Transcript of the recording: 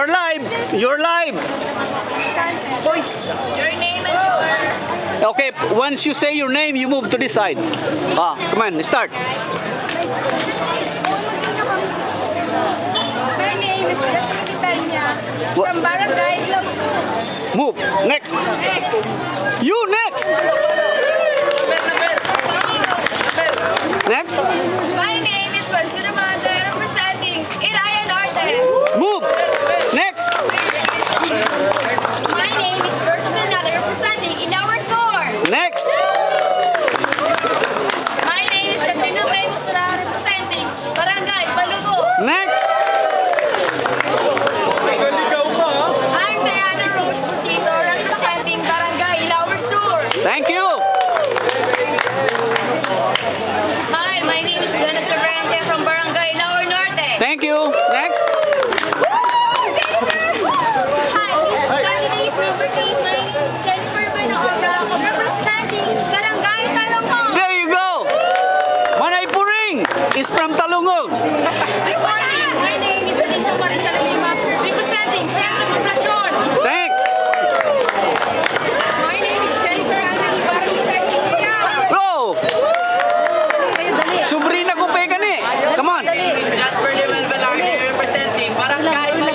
You're live. You're live. Your name and your... Okay, once you say your name, you move to this side. Come on, start. My name is gec494850DSCN0198.avi from Barangay Love. Move. Next. You next. Next. My name is representing Iraya Norte. Move. Next. My name is representing in our store. Next. My name is gec494850DSCN0198.avi representing Barangay Balugo. Next. I'm Diana Rose Pusito representing Barangay in our store. Thank you. Hi, my name is Jennifer Brente from Barangay Laur Norte. Thank you. Next. Hi, Chinese Properties. My name is Jennifer Benoobra representing Barangay Talongong. There you go. Manay Puring is from Talungog. Good morning. My name is Lisa Maricel Lima representing Centro Poblacion. Thanks. My name is Jennifer Anthony representing Kuya. Bro. Subrina ko pa gani. Come on. Jasper Level Velarde representing Barangay